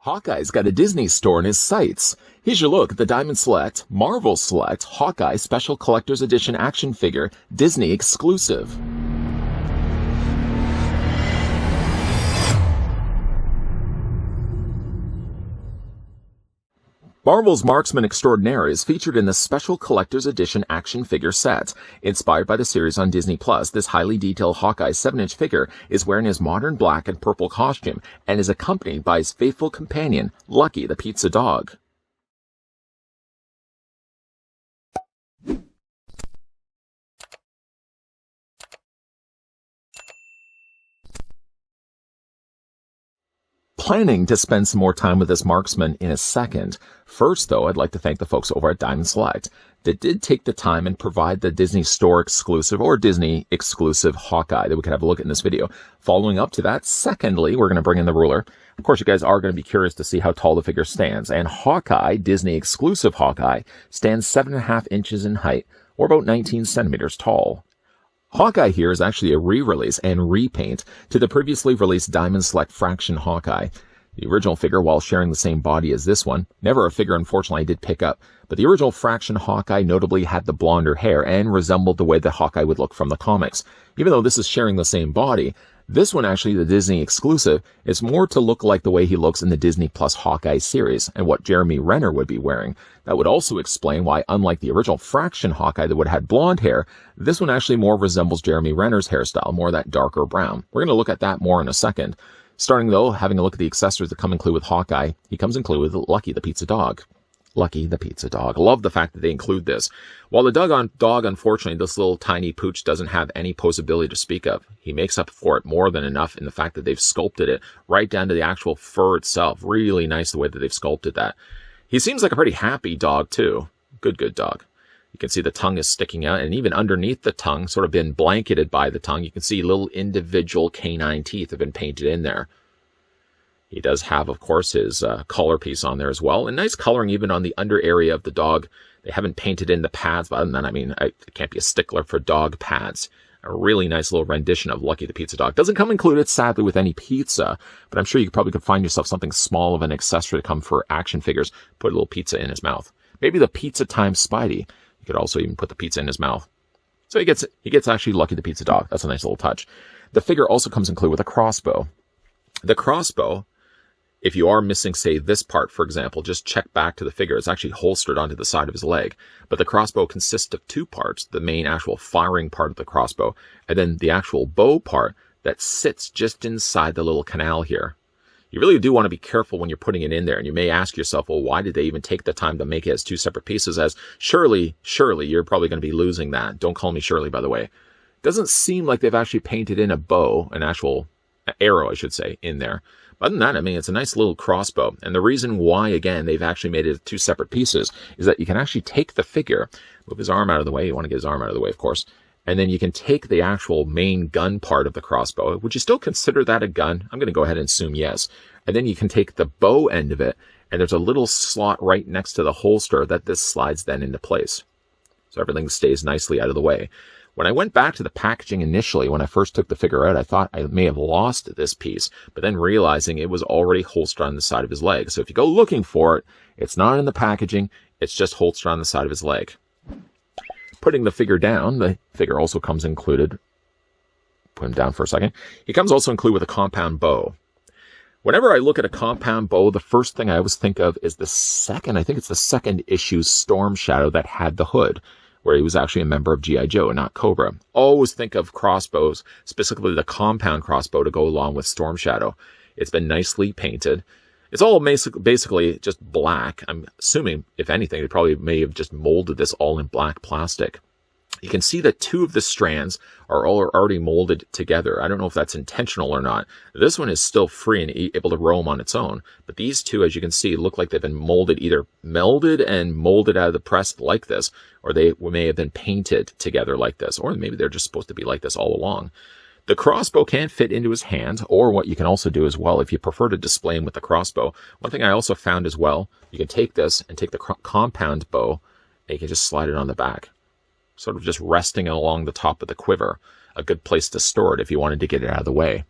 Hawkeye's got a Disney store in his sights. Here's your look at the Diamond Select, Marvel Select, Hawkeye Special Collector's Edition action figure, Disney exclusive. Marvel's Marksman Extraordinaire is featured in the Special Collector's Edition action figure set. Inspired by the series on Disney+, this highly detailed Hawkeye 7-inch figure is wearing his modern black and purple costume and is accompanied by his faithful companion, Lucky the Pizza Dog. Planning to spend some more time with this marksman in a second. First, though, I'd like to thank the folks over at Diamond Select that did take the time and provide the Disney Store exclusive or Disney exclusive Hawkeye that we could have a look at in this video. Following up to that, secondly, we're going to bring in the ruler. Of course, you guys are going to be curious to see how tall the figure stands. And Hawkeye, Disney exclusive Hawkeye, stands 7.5 inches in height, or about 19 centimeters tall. Hawkeye here is actually a re-release and repaint to the previously released Diamond Select Fraction Hawkeye. The original figure, while sharing the same body as this one, never a figure unfortunately I did pick up, but the original Fraction Hawkeye notably had the blonder hair and resembled the way that Hawkeye would look from the comics. Even though this is sharing the same body, this one actually, the Disney exclusive, is more to look like the way he looks in the Disney Plus Hawkeye series and what Jeremy Renner would be wearing. That would also explain why, unlike the original Fraction Hawkeye that would have had blonde hair, this one actually more resembles Jeremy Renner's hairstyle, more that darker brown. We're going to look at that more in a second. Starting though, having a look at the accessories that come included with Hawkeye, he comes included with Lucky the Pizza Dog. Lucky the Pizza Dog. Love the fact that they include this. While the dog, unfortunately, this little tiny pooch doesn't have any posability to speak of, he makes up for it more than enough in the fact that they've sculpted it right down to the actual fur itself. Really nice the way that they've sculpted that. He seems like a pretty happy dog, too. Good dog. You can see the tongue is sticking out, and even underneath the tongue, sort of been blanketed by the tongue, you can see little individual canine teeth have been painted in there. He does have, of course, his collar piece on there as well. And nice coloring even on the under area of the dog. They haven't painted in the pads, but other than that, I mean, I can't be a stickler for dog pads. A really nice little rendition of Lucky the Pizza Dog. Doesn't come included, sadly, with any pizza, but I'm sure you probably could find yourself something small of an accessory to come for action figures. Put a little pizza in his mouth. Maybe the pizza time Spidey. You could also even put the pizza in his mouth. So he gets actually Lucky the Pizza Dog. That's a nice little touch. The figure also comes included with a crossbow. The crossbow, if you are missing, say, this part, for example, just check back to the figure. It's actually holstered onto the side of his leg. But the crossbow consists of two parts, the main actual firing part of the crossbow, and then the actual bow part that sits just inside the little canal here. You really do want to be careful when you're putting it in there, and you may ask yourself, well, why did they even take the time to make it as two separate pieces? As surely, you're probably going to be losing that. Don't call me Shirley, by the way. Doesn't seem like they've actually painted in a bow, an actual arrow, I should say, in there. Other than that, I mean, it's a nice little crossbow. And the reason why, again, they've actually made it two separate pieces is that you can actually take the figure, move his arm out of the way. You want to get his arm out of the way, of course. And then you can take the actual main gun part of the crossbow. Would you still consider that a gun? I'm going to go ahead and assume yes. And then you can take the bow end of it, and there's a little slot right next to the holster that this slides then into place. So everything stays nicely out of the way. When I went back to the packaging initially, when I first took the figure out, I thought I may have lost this piece, but then realizing it was already holstered on the side of his leg. So if you go looking for it, it's not in the packaging, it's just holstered on the side of his leg. Putting the figure down, the figure also comes included. Put him down for a second. He comes also included with a compound bow. Whenever I look at a compound bow, the first thing I always think of is the second issue Storm Shadow that had the hood, where he was actually a member of G.I. Joe and not Cobra. Always think of crossbows, specifically the compound crossbow, to go along with Storm Shadow. It's been nicely painted. It's all basically just black. I'm assuming, if anything, they probably may have just molded this all in black plastic. You can see that two of the strands are already molded together. I don't know if that's intentional or not. This one is still free and able to roam on its own. But these two, as you can see, look like they've been molded, either melded and molded out of the press like this, or they may have been painted together like this, or maybe they're just supposed to be like this all along. The crossbow can fit into his hand, or what you can also do as well, if you prefer to display him with the crossbow. One thing I also found as well, you can take this and take the compound bow, and you can just slide it on the back, sort of just resting along the top of the quiver. A good place to store it if you wanted to get it out of the way.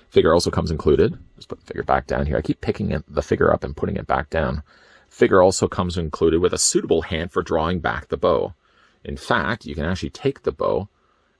Figure also comes included. Just put the figure back down here. I keep picking the figure up and putting it back down. Figure also comes included with a suitable hand for drawing back the bow. In fact, you can actually take the bow,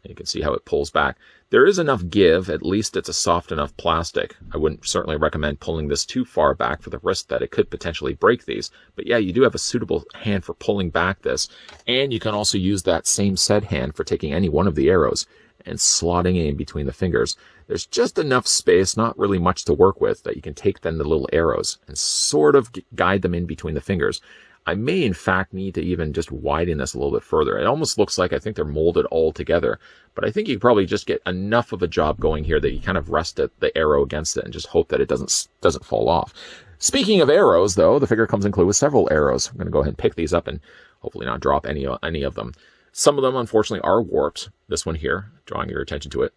and you can see how it pulls back. There is enough give, at least it's a soft enough plastic. I wouldn't certainly recommend pulling this too far back for the risk that it could potentially break these. But yeah, you do have a suitable hand for pulling back this. And you can also use that same said hand for taking any one of the arrows and slotting it in between the fingers. There's just enough space, not really much to work with, that you can take then the little arrows and sort of guide them in between the fingers. I may, in fact, need to even just widen this a little bit further. It almost looks like I think they're molded all together, but I think you can probably just get enough of a job going here that you kind of rest the arrow against it and just hope that it doesn't fall off. Speaking of arrows, though, the figure comes included with several arrows. I'm going to go ahead and pick these up and hopefully not drop any of them. Some of them, unfortunately, are warped. This one here, drawing your attention to it,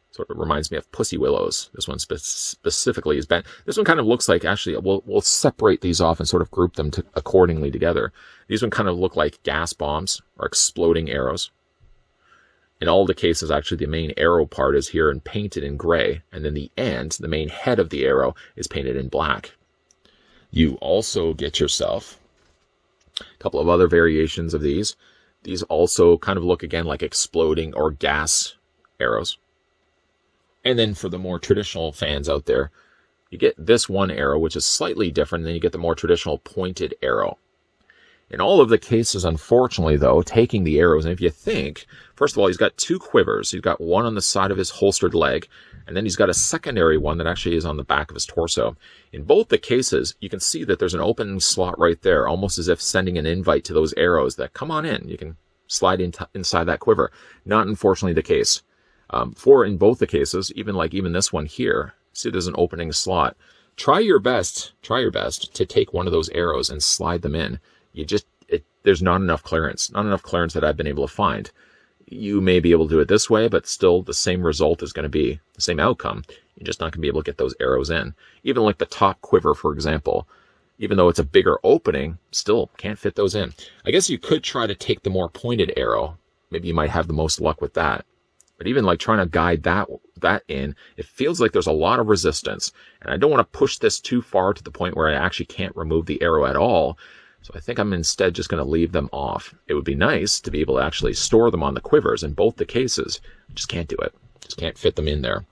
sort of reminds me of pussy willows. This one specifically is bent. This one kind of looks like, actually, we'll separate these off and sort of group them accordingly together. These one kind of look like gas bombs or exploding arrows. In all the cases, actually, the main arrow part is here and painted in gray, and then the end, the main head of the arrow, is painted in black. You also get yourself a couple of other variations of these. These also kind of look, again, like exploding or gas arrows. And then for the more traditional fans out there, you get this one arrow, which is slightly different, and then you get the more traditional pointed arrow. In all of the cases, unfortunately, though, taking the arrows, and if you think, first of all, he's got two quivers. He's got one on the side of his holstered leg, and then he's got a secondary one that actually is on the back of his torso. In both the cases, you can see that there's an open slot right there, almost as if sending an invite to those arrows that, come on in, you can slide inside that quiver. Not, unfortunately, the case. In both the cases, even this one here, see there's an opening slot. Try your best to take one of those arrows and slide them in. There's not enough clearance that I've been able to find. You may be able to do it this way, but still the same result is going to be the same outcome. You're just not going to be able to get those arrows in. Even like the top quiver, for example, even though it's a bigger opening, still can't fit those in. I guess you could try to take the more pointed arrow. Maybe you might have the most luck with that. But even like trying to guide that in, it feels like there's a lot of resistance. And I don't want to push this too far to the point where I actually can't remove the arrow at all. So I think I'm instead just going to leave them off. It would be nice to be able to actually store them on the quivers in both the cases. I just can't do it. Just can't fit them in there.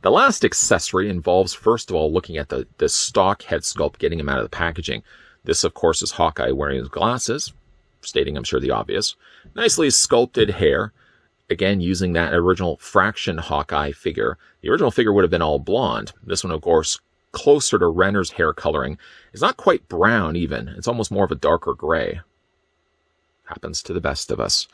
The last accessory involves, first of all, looking at the stock head sculpt, getting him out of the packaging. This, of course, is Hawkeye wearing his glasses, stating, I'm sure, the obvious. Nicely sculpted hair. Again, using that original fraction Hawkeye figure. The original figure would have been all blonde. This one, of course, closer to Renner's hair coloring. It's not quite brown even. It's almost more of a darker gray. Happens to the best of us.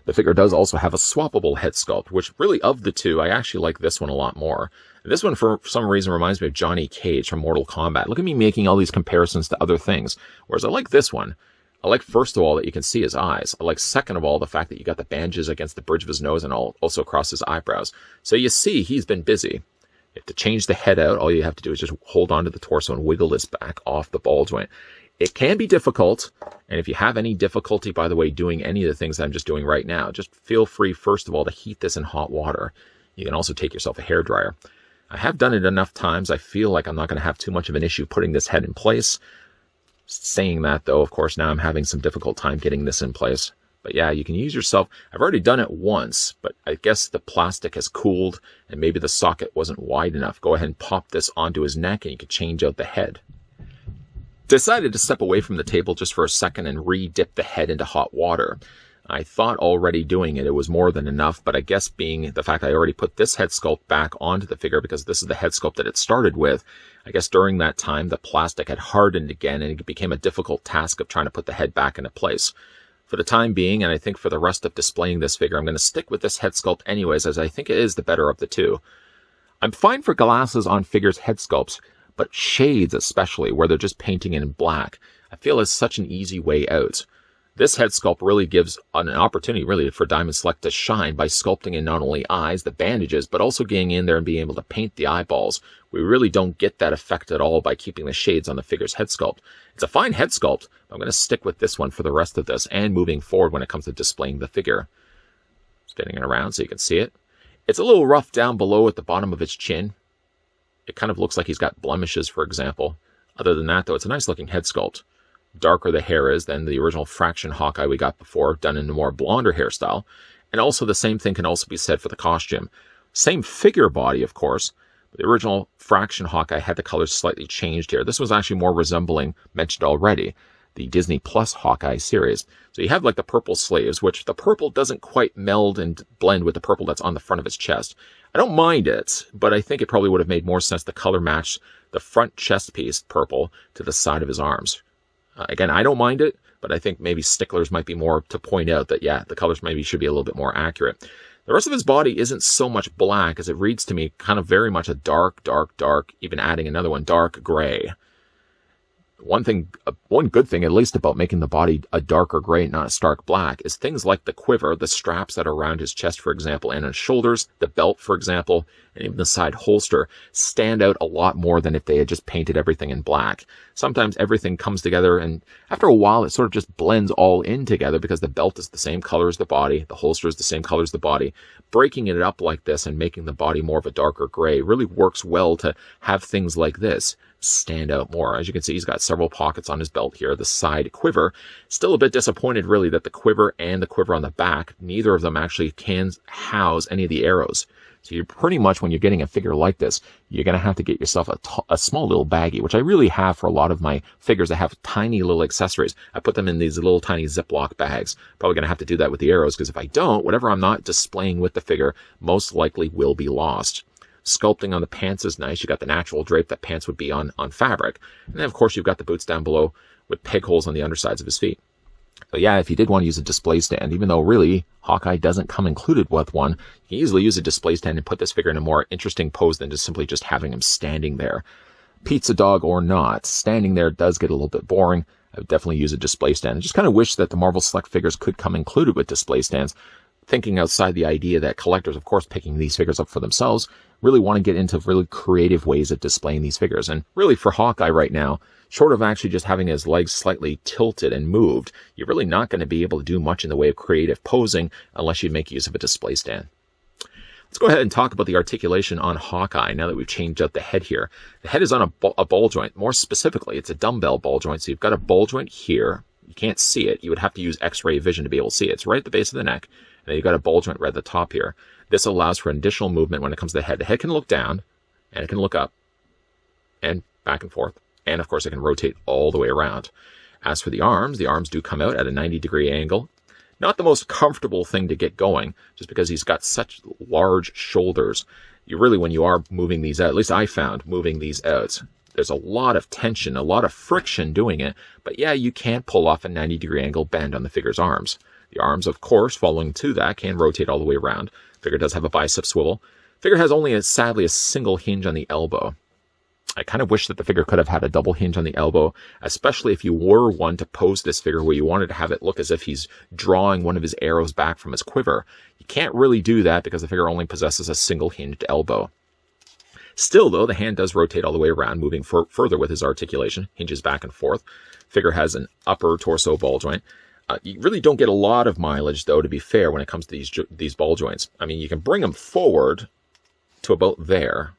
The figure does also have a swappable head sculpt, which really, of the two, I actually like this one a lot more. This one, for some reason, reminds me of Johnny Cage from Mortal Kombat. Look at me making all these comparisons to other things. Whereas I like this one. I like, first of all, that you can see his eyes. I like, second of all, the fact that you got the bandages against the bridge of his nose and also across his eyebrows. So you see he's been busy. If to change the head out, all you have to do is just hold onto the torso and wiggle this back off the ball joint. It can be difficult, and if you have any difficulty, by the way, doing any of the things that I'm just doing right now, just feel free, first of all, to heat this in hot water. You can also take yourself a hairdryer. I have done it enough times. I feel like I'm not going to have too much of an issue putting this head in place. Saying that, though, of course, now I'm having some difficult time getting this in place. But yeah, you can use yourself. I've already done it once, but I guess the plastic has cooled and maybe the socket wasn't wide enough. Go ahead and pop this onto his neck and you can change out the head. Decided to step away from the table just for a second and re-dip the head into hot water. I thought already doing it was more than enough, but I guess being the fact I already put this head sculpt back onto the figure because this is the head sculpt that it started with, I guess during that time the plastic had hardened again and it became a difficult task of trying to put the head back into place. For the time being, and I think for the rest of displaying this figure, I'm going to stick with this head sculpt anyways, as I think it is the better of the two. I'm fine for glasses on figures' head sculpts, but shades especially, where they're just painting in black, I feel is such an easy way out. This head sculpt really gives an opportunity really for Diamond Select to shine by sculpting in not only eyes, the bandages, but also getting in there and being able to paint the eyeballs. We really don't get that effect at all by keeping the shades on the figure's head sculpt. It's a fine head sculpt, but I'm going to stick with this one for the rest of this and moving forward when it comes to displaying the figure. Spinning it around so you can see it. It's a little rough down below at the bottom of its chin. It kind of looks like he's got blemishes, for example. Other than that, though, it's a nice looking head sculpt. Darker the hair is than the original Fraction Hawkeye we got before, done in a more blonder hairstyle. And also the same thing can also be said for the costume. Same figure body, of course. But the original Fraction Hawkeye had the colors slightly changed here. This was actually more resembling, mentioned already, the Disney Plus Hawkeye series. So you have like the purple sleeves, which the purple doesn't quite meld and blend with the purple that's on the front of his chest. I don't mind it, but I think it probably would have made more sense to color match the front chest piece, purple, to the side of his arms. Again, I don't mind it, but I think maybe sticklers might be more to point out that, yeah, the colors maybe should be a little bit more accurate. The rest of his body isn't so much black as it reads to me kind of very much a dark, even adding another one, dark gray. One good thing, at least, about making the body a darker gray, not a stark black, is things like the quiver, the straps that are around his chest, for example, and his shoulders, the belt, for example, and even the side holster stand out a lot more than if they had just painted everything in black. Sometimes everything comes together, and after a while, it sort of just blends all in together because the belt is the same color as the body, the holster is the same color as the body. Breaking it up like this and making the body more of a darker gray really works well to have things like this stand out more. As you can see, he's got several pockets on his belt here. The side quiver, still a bit disappointed really that the quiver and the quiver on the back, neither of them actually can house any of the arrows. So you're pretty much, when you're getting a figure like this, you're going to have to get yourself a small little baggie, which I really have for a lot of my figures that have tiny little accessories. I put them in these little tiny Ziploc bags. Probably going to have to do that with the arrows, because if I don't, whatever I'm not displaying with the figure most likely will be lost. Sculpting on the pants is nice. You got the natural drape that pants would be on fabric. And then, of course, you've got the boots down below with peg holes on the undersides of his feet. So yeah, if you did want to use a display stand, even though really Hawkeye doesn't come included with one, you can easily use a display stand and put this figure in a more interesting pose than just simply just having him standing there. Pizza dog or not, standing there does get a little bit boring. I would definitely use a display stand. I just kind of wish that the Marvel Select figures could come included with display stands. Thinking outside the idea that collectors, of course, picking these figures up for themselves, really want to get into really creative ways of displaying these figures. And really for Hawkeye right now, short of actually just having his legs slightly tilted and moved, you're really not going to be able to do much in the way of creative posing unless you make use of a display stand. Let's go ahead and talk about the articulation on Hawkeye now that we've changed out the head here. The head is on a ball joint. More specifically, it's a dumbbell ball joint. So you've got a ball joint here. You can't see it. You would have to use X-ray vision to be able to see it. It's right at the base of the neck. And then you've got a ball joint right at the top here. This allows for additional movement when it comes to the head. The head can look down, and it can look up, and back and forth. And, of course, it can rotate all the way around. As for the arms do come out at a 90-degree angle. Not the most comfortable thing to get going, just because he's got such large shoulders. You really, when you are moving these out, at least I found moving these out, there's a lot of tension, a lot of friction doing it. But, yeah, you can pull off a 90-degree angle bend on the figure's arms. The arms, of course, following to that, can rotate all the way around. Figure does have a bicep swivel. Figure has only, sadly, a single hinge on the elbow. I kind of wish that the figure could have had a double hinge on the elbow, especially if you were one to pose this figure where you wanted to have it look as if he's drawing one of his arrows back from his quiver. You can't really do that because the figure only possesses a single hinged elbow. Still, though, the hand does rotate all the way around, moving further with his articulation, hinges back and forth. Figure has an upper torso ball joint. You really don't get a lot of mileage, though, to be fair, when it comes to these ball joints. I mean, you can bring them forward to about there.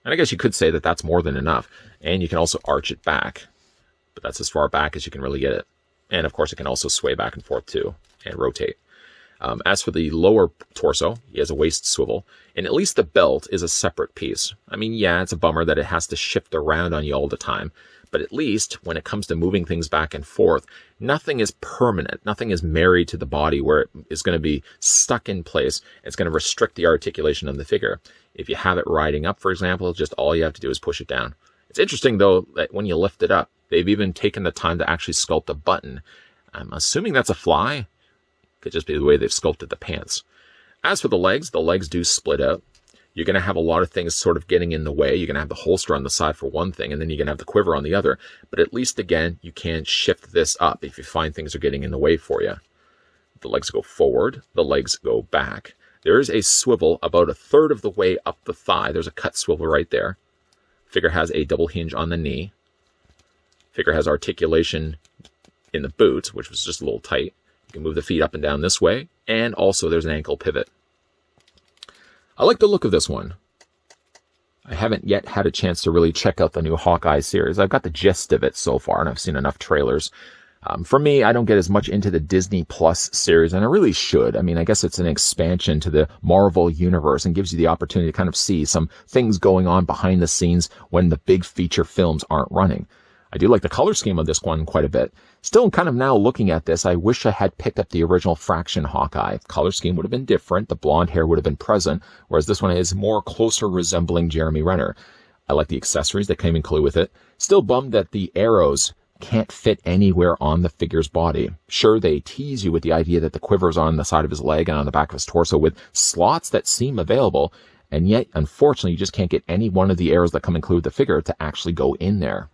And I guess you could say that that's more than enough. And you can also arch it back. But that's as far back as you can really get it. And, of course, it can also sway back and forth, too, and rotate. As for the lower torso, he has a waist swivel. And at least the belt is a separate piece. I mean, yeah, it's a bummer that it has to shift around on you all the time. But at least when it comes to moving things back and forth, nothing is permanent. Nothing is married to the body where it is going to be stuck in place. It's going to restrict the articulation of the figure. If you have it riding up, for example, just all you have to do is push it down. It's interesting, though, that when you lift it up, they've even taken the time to actually sculpt a button. I'm assuming that's a fly. Could just be the way they've sculpted the pants. As for the legs do split out. You're going to have a lot of things sort of getting in the way. You're going to have the holster on the side for one thing, and then you're going to have the quiver on the other. But at least, again, you can shift this up if you find things are getting in the way for you. The legs go forward. The legs go back. There is a swivel about a third of the way up the thigh. There's a cut swivel right there. Figure has a double hinge on the knee. Figure has articulation in the boot, which was just a little tight. You can move the feet up and down this way. And also there's an ankle pivot. I like the look of this one. I haven't yet had a chance to really check out the new Hawkeye series. I've got the gist of it so far, and I've seen enough trailers. For me, I don't get as much into the Disney Plus series, and I really should. I mean, I guess it's an expansion to the Marvel universe and gives you the opportunity to kind of see some things going on behind the scenes when the big feature films aren't running. I do like the color scheme of this one quite a bit. Still kind of now looking at this, I wish I had picked up the original Fraction Hawkeye. Color scheme would have been different. The blonde hair would have been present, whereas this one is more closer resembling Jeremy Renner. I like the accessories that came included with it. Still bummed that the arrows can't fit anywhere on the figure's body. Sure, they tease you with the idea that the quivers are on the side of his leg and on the back of his torso with slots that seem available, and yet, unfortunately, you just can't get any one of the arrows that come included with the figure to actually go in there.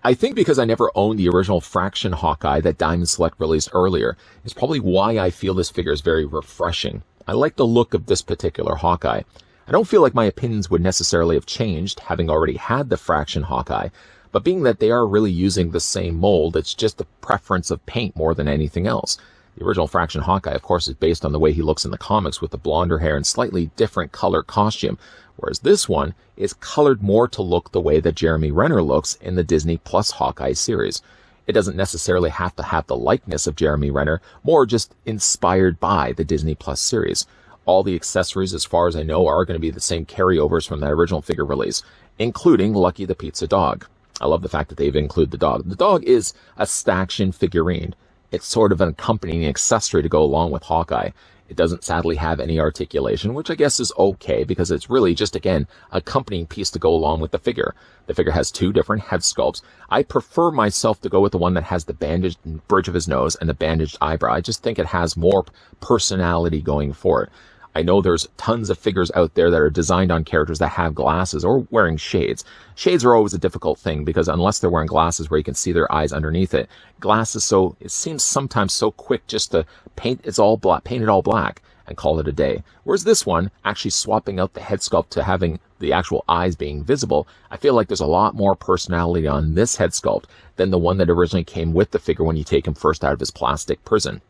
I think because I never owned the original Fraction Hawkeye that Diamond Select released earlier is probably why I feel this figure is very refreshing. I like the look of this particular Hawkeye. I don't feel like my opinions would necessarily have changed, having already had the Fraction Hawkeye, but being that they are really using the same mold, it's just a preference of paint more than anything else. The original Fraction Hawkeye, of course, is based on the way he looks in the comics with the blonder hair and slightly different color costume, whereas this one is colored more to look the way that Jeremy Renner looks in the Disney Plus Hawkeye series. It doesn't necessarily have to have the likeness of Jeremy Renner, more just inspired by the Disney Plus series. All the accessories, as far as I know, are going to be the same carryovers from that original figure release, including Lucky the Pizza Dog. I love the fact that they've included the dog. The dog is a Staction figurine. It's sort of an accompanying accessory to go along with Hawkeye. It doesn't sadly have any articulation, which I guess is okay because it's really just, again, an accompanying piece to go along with the figure. The figure has two different head sculpts. I prefer myself to go with the one that has the bandaged bridge of his nose and the bandaged eyebrow. I just think it has more personality going for it. I know there's tons of figures out there that are designed on characters that have glasses or wearing shades. Shades are always a difficult thing because unless they're wearing glasses where you can see their eyes underneath it, glasses, it seems sometimes so quick just to paint it all black and call it a day. Whereas this one, actually swapping out the head sculpt to having the actual eyes being visible, I feel like there's a lot more personality on this head sculpt than the one that originally came with the figure when you take him first out of his plastic prison.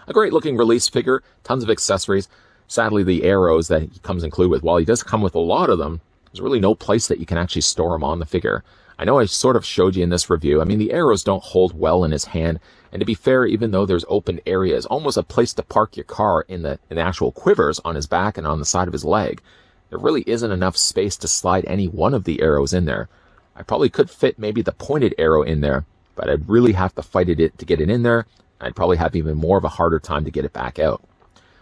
A great looking release figure, tons of accessories. Sadly, the arrows that he comes included with, while he does come with a lot of them, there's really no place that you can actually store them on the figure. I know I sort of showed you in this review. I mean, the arrows don't hold well in his hand. And to be fair, even though there's open areas, almost a place to park your car in the actual quivers on his back and on the side of his leg, there really isn't enough space to slide any one of the arrows in there. I probably could fit maybe the pointed arrow in there, but I'd really have to fight it to get it in there. I'd probably have even more of a harder time to get it back out.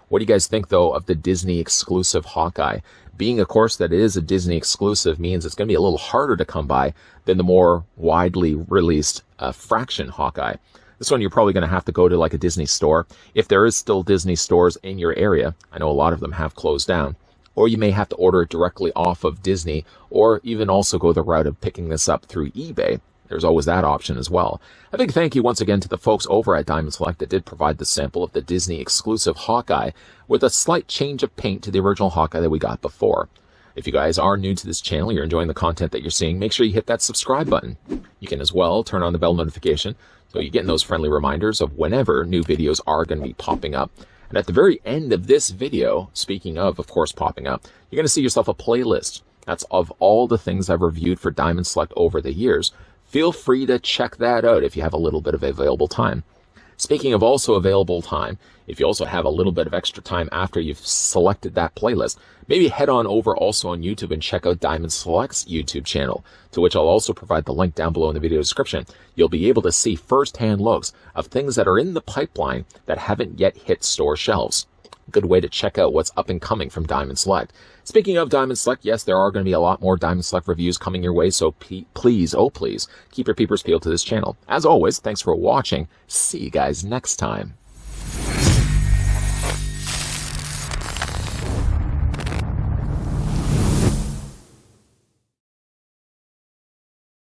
What do you guys think, though, of the Disney exclusive Hawkeye? Being, of course, that it is a Disney exclusive means it's going to be a little harder to come by than the more widely released Fraction Hawkeye. This one you're probably going to have to go to like a Disney store. If there is still Disney stores in your area, I know a lot of them have closed down. Or you may have to order it directly off of Disney, or even also go the route of picking this up through eBay. There's always that option as well. A big thank you once again to the folks over at Diamond Select that did provide the sample of the Disney exclusive Hawkeye with a slight change of paint to the original Hawkeye that we got before. If you guys are new to this channel, you're enjoying the content that you're seeing, make sure you hit that subscribe button. You can as well turn on the bell notification so you're getting those friendly reminders of whenever new videos are going to be popping up. And at the very end of this video, speaking of course, popping up, you're going to see yourself a playlist. That's of all the things I've reviewed for Diamond Select over the years. Feel free to check that out if you have a little bit of available time. Speaking of also available time, if you also have a little bit of extra time after you've selected that playlist, maybe head on over also on YouTube and check out Diamond Select's YouTube channel, to which I'll also provide the link down below in the video description. You'll be able to see first-hand looks of things that are in the pipeline that haven't yet hit store shelves. Good way to check out what's up and coming from Diamond Select. Speaking of Diamond Select, yes, there are going to be a lot more Diamond Select reviews coming your way, so please, oh please, keep your peepers peeled to this channel. As always, thanks for watching. See you guys next time.